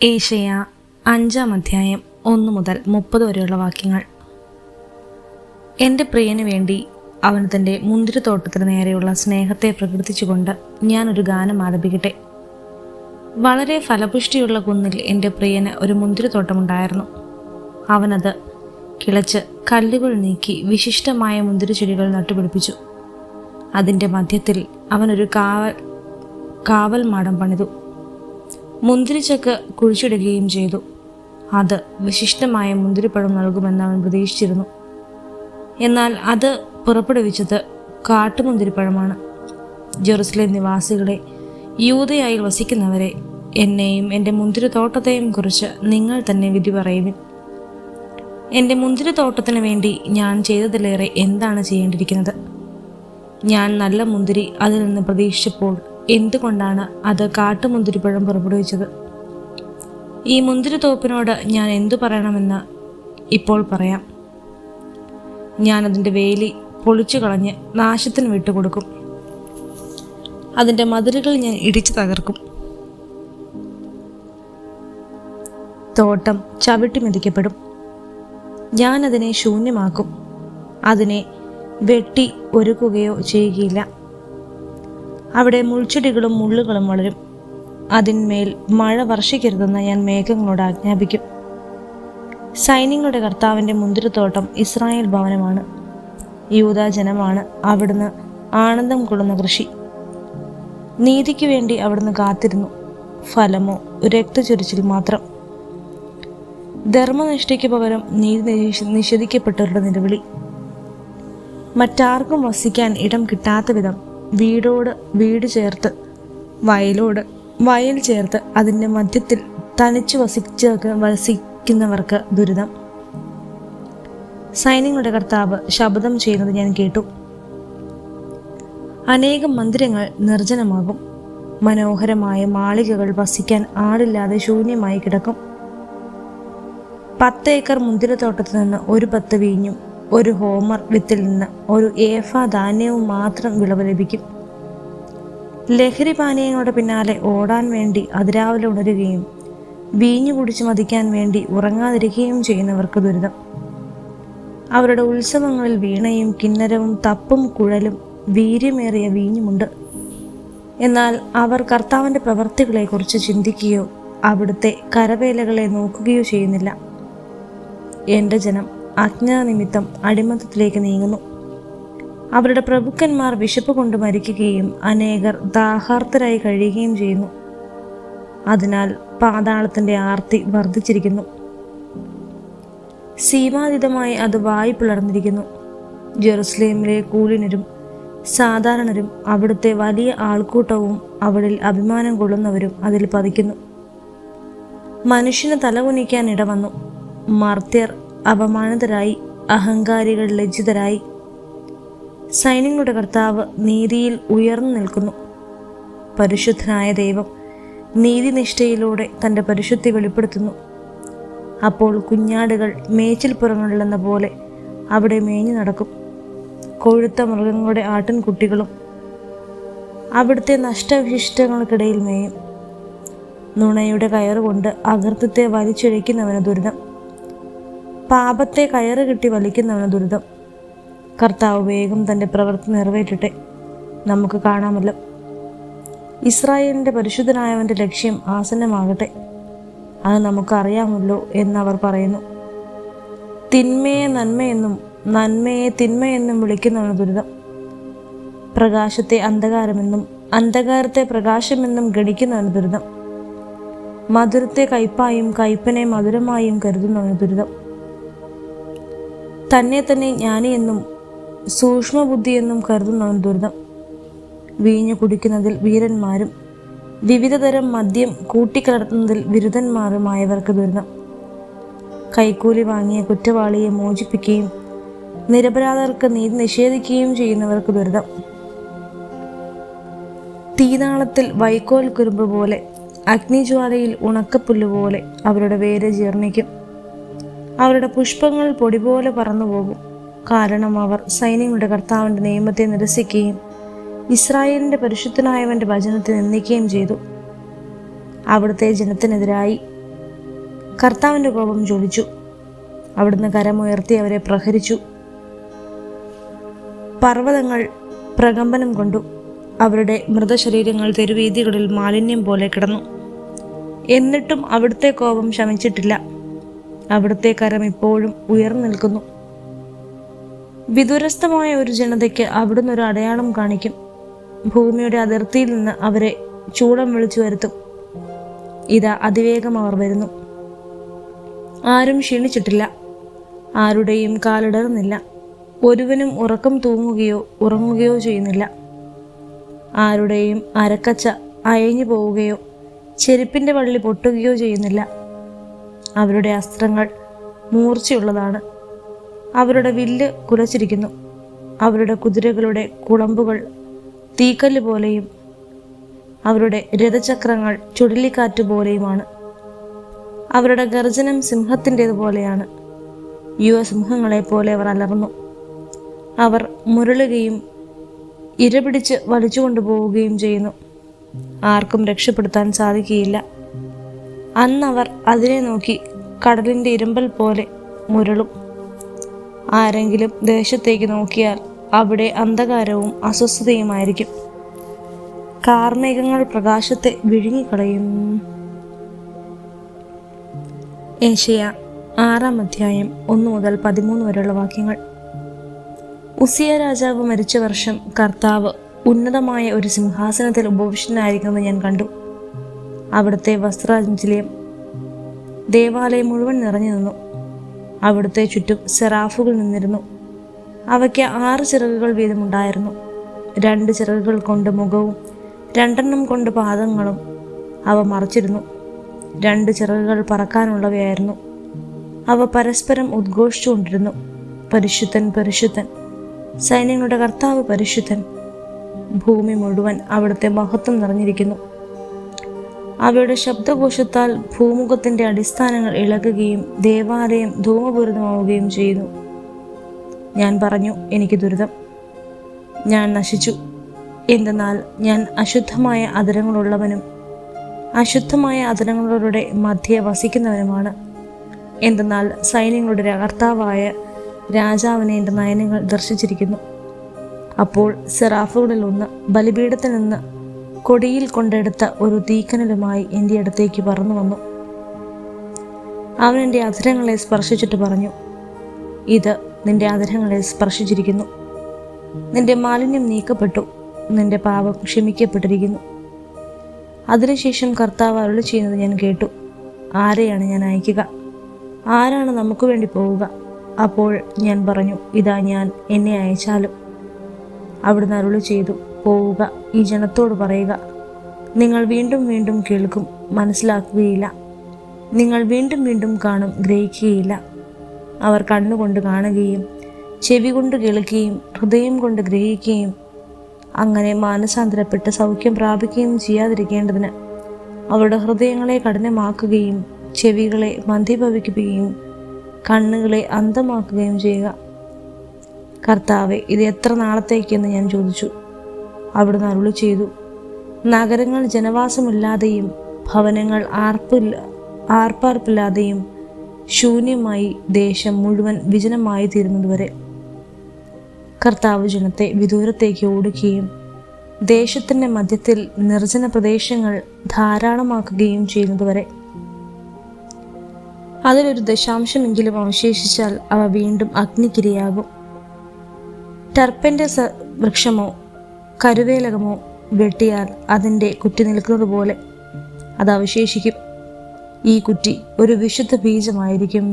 ഏശയ്യാ 5-ാം അധ്യായം 1 മുതൽ 30 വരെയുള്ള വാക്യങ്ങൾ. എൻ്റെ പ്രിയന് വേണ്ടി അവൻ തൻ്റെ മുന്തിരിത്തോട്ടത്തിന് നേരെയുള്ള സ്നേഹത്തെ പ്രകീർത്തിച്ചുകൊണ്ട് ഞാനൊരു ഗാനം ആലപിക്കട്ടെ. വളരെ ഫലപുഷ്ടിയുള്ള കുന്നിൽ എൻ്റെ പ്രിയന് ഒരു മുന്തിരിത്തോട്ടമുണ്ടായിരുന്നു. അവനത് കിളച്ച് കല്ലുകൾ നീക്കി വിശിഷ്ടമായ മുന്തിരിച്ചെടികൾ നട്ടുപിടിപ്പിച്ചു. അതിൻ്റെ മധ്യത്തിൽ അവനൊരു കാവൽ മാടം പണിതു. മുന്തിരിച്ചക്ക് കുഴിച്ചിടുകയും ചെയ്തു. അത് വിശിഷ്ടമായ മുന്തിരിപ്പഴം നൽകുമെന്ന് അവൻ പ്രതീക്ഷിച്ചിരുന്നു. എന്നാൽ അത് പുറപ്പെടുവിച്ചത് കാട്ടുമുന്തിരിപ്പഴമാണ്. ജെറുസലേം നിവാസികളെ, യൂദയായിൽ വസിക്കുന്നവരെ, എന്നെയും എൻ്റെ മുന്തിരിത്തോട്ടത്തെയും കുറിച്ച് നിങ്ങൾ തന്നെ വിധി പറയുവിൻ. എൻ്റെ മുന്തിരിത്തോട്ടത്തിന് വേണ്ടി ഞാൻ ചെയ്തതിലേറെ എന്താണ് ചെയ്യേണ്ടിയിരിക്കുന്നത്? ഞാൻ നല്ല മുന്തിരി അതിൽ നിന്ന് പ്രതീക്ഷിച്ചപ്പോൾ എന്തുകൊണ്ടാണ് അത് കാട്ടുമുന്തിരിപ്പഴം പുറപ്പെടുവിച്ചത്? ഈ മുന്തിരിത്തോപ്പിനോട് ഞാൻ എന്തു പറയണമെന്ന് ഇപ്പോൾ പറയാം. ഞാൻ അതിൻ്റെ വേലി പൊളിച്ചു കളഞ്ഞ് നാശത്തിന് വിട്ടുകൊടുക്കും. അതിൻ്റെ മതിലുകൾ ഞാൻ ഇടിച്ചു തകർക്കും. തോട്ടം ചവിട്ടി മെതിക്കപ്പെടും. ഞാൻ അതിനെ ശൂന്യമാക്കും. അതിനെ വെട്ടി ഒരുക്കുകയോ ചെയ്യുകയില്ല. അവിടെ മുൾച്ചെടികളും മുള്ളുകളും വളരും. അതിന്മേൽ മഴ വർഷിക്കരുതെന്ന് ഞാൻ മേഘങ്ങളോട് ആജ്ഞാപിക്കും. സൈന്യങ്ങളുടെ കർത്താവിൻ്റെ മുന്തിരിത്തോട്ടം ഇസ്രായേൽ ഭവനമാണ്. യൂദാ ജനമാണ് അവിടുന്ന് ആനന്ദം കൊള്ളുന്ന കൃഷി. നീതിക്ക് വേണ്ടി അവിടുന്ന് കാത്തിരുന്നു. ഫലമോ രക്തചൊരിച്ചിൽ മാത്രം. ധർമ്മനിഷ്ഠയ്ക്ക് പകരം നീതി നിഷേധിക്കപ്പെട്ടവരുടെ നിലവിളി. മറ്റാർക്കും വസിക്കാൻ ഇടം കിട്ടാത്ത വിധം വീടോട് വീട് ചേർത്ത്, വയലോട് വയൽ ചേർത്ത് അതിൻ്റെ മധ്യത്തിൽ തനിച്ചു വസിക്കുന്നവർക്ക് ദുരിതം. സൈന്യങ്ങളുടെ കർത്താവ് ശബ്ദം ചെയ്യുന്നത് ഞാൻ കേട്ടു. അനേകം മന്ദിരങ്ങൾ നിർജ്ജനമാകും. മനോഹരമായ മാളികകൾ വസിക്കാൻ ആളില്ലാതെ ശൂന്യമായി കിടക്കും. 10 ഏക്കർ മുന്തിരിത്തോട്ടത്തിൽ നിന്ന് 1 ബത്ത് വീഞ്ഞും 1 ഹോമർ വിത്തിൽ നിന്ന് 1 ഏഫ ധാന്യവും മാത്രം വിളവ് ലഭിക്കും. ലഹരി പാനീയങ്ങളുടെ പിന്നാലെ ഓടാൻ വേണ്ടി അതിരാവിലെ ഉണരുകയും വീഞ്ഞു കുടിച്ച് മതിക്കാൻ വേണ്ടി ഉറങ്ങാതിരിക്കുകയും ചെയ്യുന്നവർക്ക് ദുരിതം. അവരുടെ ഉത്സവങ്ങളിൽ വീണയും കിന്നരവും തപ്പും കുഴലും വീര്യമേറിയ വീഞ്ഞുമുണ്ട്. എന്നാൽ അവർ കർത്താവിൻ്റെ പ്രവർത്തികളെക്കുറിച്ച് ചിന്തിക്കുകയോ അവിടുത്തെ കരവേലകളെ നോക്കുകയോ ചെയ്യുന്നില്ല. എൻ്റെ ജനം അജ്ഞാനിമിത്തം അടിമത്തത്തിലേക്ക് നീങ്ങുന്നു. അവരുടെ പ്രഭുക്കന്മാർ വിശപ്പ് കൊണ്ട് മരിക്കുകയും അനേകർ ദാഹാർത്തരായി കഴിയുകയും ചെയ്യുന്നു. അതിനാൽ പാതാളത്തിൻ്റെ ആർത്തി വർദ്ധിച്ചിരിക്കുന്നു. സീമാതീതമായി അത് വായ് പിളർന്നിരിക്കുന്നു. ജെറുസലേമിലെ കൂലിനരും സാധാരണരും അവിടുത്തെ വലിയ ആൾക്കൂട്ടവും അവളിൽ അഭിമാനം കൊള്ളുന്നവരും അതിൽ പതിക്കുന്നു. മനുഷ്യന് തലകുനിക്കാൻ ഇടവന്നു. മർത്യർ അപമാനിതരായി, അഹങ്കാരികൾ ലജ്ജിതരായി. സൈന്യങ്ങളുടെ കർത്താവ് നീതിയിൽ ഉയർന്നു നിൽക്കുന്നു. പരിശുദ്ധനായ ദൈവം നീതിനിഷ്ഠയിലൂടെ തൻ്റെ പരിശുദ്ധി വെളിപ്പെടുത്തുന്നു. അപ്പോൾ കുഞ്ഞാടുകൾ മേച്ചിൽപ്പുറങ്ങളിലെന്ന പോലെ അവിടെ മേഞ്ഞു നടക്കും. കൊഴുത്ത മൃഗങ്ങളുടെ ആട്ടിൻകുട്ടികളും അവിടുത്തെ നഷ്ടവിശിഷ്ടങ്ങൾക്കിടയിൽ മേയും. നുണയുടെ കയറുകൊണ്ട് അകൃത്യത്തെ വലിച്ചിഴയ്ക്കുന്നവന് ദുരിതം. പാപത്തെ കയറ് കെട്ടി വലിക്കുന്നവന് ദുരിതം. കർത്താവ് വേഗം തൻ്റെ പ്രവൃത്തി നിറവേറ്റട്ടെ, നമുക്ക് കാണാമല്ലോ. ഇസ്രായേലിൻ്റെ പരിശുദ്ധനായവൻ്റെ ലക്ഷ്യം ആസന്നമാകട്ടെ, അത് നമുക്കറിയാമല്ലോ എന്നവർ പറയുന്നു. തിന്മയെ നന്മയെന്നും നന്മയെ തിന്മയെന്നും വിളിക്കുന്നവന് ദുരിതം. പ്രകാശത്തെ അന്ധകാരമെന്നും അന്ധകാരത്തെ പ്രകാശമെന്നും ഗണിക്കുന്നവന് ദുരിതം. മധുരത്തെ കയ്പായും കയ്പനെ മധുരമായും കരുതുന്നവന് ദുരിതം. തന്നെ തന്നെ ജ്ഞാനിയെന്നും സൂക്ഷ്മബുദ്ധിയെന്നും കരുതുന്നവൻ ദുരിതം. വീഞ്ഞു കുടിക്കുന്നതിൽ വീരന്മാരും വിവിധതരം മദ്യം കൂട്ടിക്കലർത്തുന്നതിൽ ബിരുദന്മാരുമായവർക്ക് ദുരിതം. കൈക്കൂലി വാങ്ങിയ കുറ്റവാളിയെ മോചിപ്പിക്കുകയും നിരപരാധർക്ക് നീതി നിഷേധിക്കുകയും ചെയ്യുന്നവർക്ക് ദുരിതം. തീനാളത്തിൽ വൈക്കോൽ കുരുമ്പ് പോലെ, അഗ്നിജ്വാലയിൽ ഉണക്കപ്പുല്ലുപോലെ അവരുടെ വേര് ജീർണിക്കും. അവരുടെ പുഷ്പങ്ങൾ പൊടി പോലെ പറന്നുപോകും. കാരണം അവർ സൈന്യങ്ങളുടെ കർത്താവിൻ്റെ നിയമത്തെ നിരസിക്കുകയും ഇസ്രായേലിൻ്റെ പരിശുദ്ധനായവൻ്റെ വചനത്തെ നിന്ദിക്കുകയും ചെയ്തു. അവിടുത്തെ ജനത്തിനെതിരായി കർത്താവിൻ്റെ കോപം ജ്വലിച്ചു. അവിടുന്ന് കരമുയർത്തി അവരെ പ്രഹരിച്ചു. പർവ്വതങ്ങൾ പ്രകമ്പനം കൊണ്ടു. അവരുടെ മൃതശരീരങ്ങൾ തെരുവീഥികളിൽ മാലിന്യം പോലെ കിടന്നു. എന്നിട്ടും അവിടുത്തെ കോപം ശമിച്ചിട്ടില്ല. അവിടുത്തെ കരം ഇപ്പോഴും ഉയർന്നു നിൽക്കുന്നു. വിദൂരസ്ഥമായ ഒരു ജനതയ്ക്ക് അവിടുന്ന് ഒരു അടയാളം കാണിക്കും. ഭൂമിയുടെ അതിർത്തിയിൽ നിന്ന് അവരെ ചൂളം വിളിച്ചു വരുത്തും. ഇതാ അതിവേഗം അവർ വരുന്നു. ആരും ക്ഷീണിച്ചിട്ടില്ല, ആരുടെയും കാലിടറുന്നില്ല. ഒരുവനും ഉറക്കം തൂങ്ങുകയോ ഉറങ്ങുകയോ ചെയ്യുന്നില്ല. ആരുടെയും അരക്കച്ച അയഞ്ഞു പോവുകയോ ചെരുപ്പിൻ്റെ വള്ളി പൊട്ടുകയോ ചെയ്യുന്നില്ല. അവരുടെ അസ്ത്രങ്ങൾ മൂർച്ചയുള്ളതാണ്. അവരുടെ വില്ല് കുലച്ചിരിക്കുന്നു. അവരുടെ കുതിരകളുടെ കുളമ്പുകൾ തീക്കല്ല് പോലെയും അവരുടെ രഥചക്രങ്ങൾ ചുഴലിക്കാറ്റ് പോലെയുമാണ്. അവരുടെ ഗർജനം സിംഹത്തിൻ്റേതുപോലെയാണ്. യുവസിംഹങ്ങളെ പോലെ അവർ അലർന്നു. അവർ മുരളുകയും ഇരപിടിച്ച് വലിച്ചുകൊണ്ടുപോവുകയും ചെയ്യുന്നു. ആർക്കും രക്ഷപ്പെടുത്താൻ സാധിക്കുകയില്ല. അന്നവർ അതിനെ നോക്കി കടലിൻ്റെ ഇരുമ്പൽ പോലെ മുരളും. ആരെങ്കിലും ദേശത്തേക്ക് നോക്കിയാൽ അവിടെ അന്ധകാരവും അസ്വസ്ഥതയുമായിരിക്കും. കാർമേഘങ്ങൾ പ്രകാശത്തെ വിഴുങ്ങിക്കളയും. ഏശയ്യാ 6-ാം അധ്യായം 1 മുതൽ 13 വരെയുള്ള വാക്യങ്ങൾ. ഉസിയ രാജാവ് മരിച്ച വർഷം കർത്താവ് ഉന്നതമായ ഒരു സിംഹാസനത്തിൽ ഉപവിഷ്ടനായിരിക്കുന്നത് ഞാൻ കണ്ടു. അവിടുത്തെ വസ്ത്രാഞ്ജലിയം ദേവാലയം മുഴുവൻ നിറഞ്ഞു നിന്നു. അവിടുത്തെ ചുറ്റും സെറാഫുകൾ നിന്നിരുന്നു. അവയ്ക്ക് 6 ചിറകുകൾ വീതമുണ്ടായിരുന്നു. 2 ചിറകുകൾ കൊണ്ട് മുഖവും 2 കൊണ്ട് പാദങ്ങളും അവ മറച്ചിരുന്നു. 2 ചിറകുകൾ പറക്കാനുള്ളവയായിരുന്നു. അവ പരസ്പരം ഉദ്ഘോഷിച്ചുകൊണ്ടിരുന്നു, പരിശുദ്ധൻ പരിശുദ്ധൻ, സൈന്യങ്ങളുടെ കർത്താവ് പരിശുദ്ധൻ. ഭൂമി മുഴുവൻ അവിടുത്തെ മഹത്വം നിറഞ്ഞിരിക്കുന്നു. അവയുടെ ശബ്ദഘോഷത്താൽ ഭൂമുഖത്തിൻ്റെ അടിസ്ഥാനങ്ങൾ ഇളകുകയും ദേവാലയം ധൂമപൂരിതമാവുകയും ചെയ്യുന്നു. ഞാൻ പറഞ്ഞു, എനിക്ക് ദുരിതം, ഞാൻ നശിച്ചു. എന്തെന്നാൽ ഞാൻ അശുദ്ധമായ അധരങ്ങളുള്ളവനും അശുദ്ധമായ അധരങ്ങളുടെ മധ്യേ വസിക്കുന്നവനുമാണ്. എന്തെന്നാൽ സൈന്യങ്ങളുടെ കർത്താവായ രാജാവിനെ എൻ്റെ നയനങ്ങൾ ദർശിച്ചിരിക്കുന്നു. അപ്പോൾ സെറാഫുകളിൽ ഒന്ന് ബലിപീഠത്തിൽ നിന്ന് കൊടിയിൽ കൊണ്ടെടുത്ത ഒരു തീക്കനലുമായി എൻ്റെ അടുത്തേക്ക് പറന്നു വന്നു. അവൻ എൻ്റെ അധരങ്ങളെ സ്പർശിച്ചിട്ട് പറഞ്ഞു, ഇത് നിന്റെ അധരങ്ങളെ സ്പർശിച്ചിരിക്കുന്നു. നിന്റെ മാലിന്യം നീക്കപ്പെട്ടു, നിന്റെ പാപം ക്ഷമിക്കപ്പെട്ടിരിക്കുന്നു. അതിനുശേഷം കർത്താവ് അരുളി ചെയ്യുന്നത് ഞാൻ കേട്ടു. ആരെയാണ് ഞാൻ അയക്കുക? ആരാണ് നമുക്ക് വേണ്ടി പോവുക? അപ്പോൾ ഞാൻ പറഞ്ഞു, ഇതാ ഞാൻ, എന്നെ അയച്ചാലും. അവിടുന്ന് അരുളി ചെയ്തു, പോവുക, ഈ ജനത്തോട് പറയുക, നിങ്ങൾ വീണ്ടും വീണ്ടും കേൾക്കും, മനസ്സിലാക്കുകയില്ല. നിങ്ങൾ വീണ്ടും വീണ്ടും കാണും, ഗ്രഹിക്കുകയില്ല. അവർ കണ്ണുകൊണ്ട് കാണുകയും ചെവി കൊണ്ട് കേൾക്കുകയും ഹൃദയം കൊണ്ട് ഗ്രഹിക്കുകയും അങ്ങനെ മാനസാന്തരപ്പെട്ട് സൗഖ്യം പ്രാപിക്കുകയും ചെയ്യാതിരിക്കേണ്ടതിന് അവരുടെ ഹൃദയങ്ങളെ കഠിനമാക്കുകയും ചെവികളെ മന്ദീഭവിക്കുകയും കണ്ണുകളെ അന്ധമാക്കുകയും ചെയ്യുക. കർത്താവെ, ഇത് എത്ര നാളത്തേക്കെന്ന് ഞാൻ ചോദിച്ചു. അവിടുന്ന് അരുളി ചെയ്തു, നഗരങ്ങൾ ജനവാസമില്ലാതെയും ഭവനങ്ങൾ ആർപ്പാർപ്പില്ലാതെയും ശൂന്യമായി ദേശം മുഴുവൻ വിജനമായി തീരുന്നതുവരെ. കർത്താവ് ജനത്തെ വിദൂരത്തേക്ക് ഓടുകയും ദേശത്തിൻ്റെ മധ്യത്തിൽ നിർജ്ജന പ്രദേശങ്ങൾ ധാരാളമാക്കുകയും ചെയ്യുന്നതുവരെ. അതിലൊരു ദശാംശമെങ്കിലും അവശേഷിച്ചാൽ അവ വീണ്ടും അഗ്നിക്കിരയാകും. ടർപ്പൻ്റെ വൃക്ഷമോ കരുവേലകമോ വെട്ടിയാൽ അതിൻ്റെ കുറ്റി നിൽക്കുന്നത് പോലെ അത് അവശേഷിക്കും. ഈ കുറ്റി ഒരു വിശുദ്ധ ബീജമായിരിക്കും.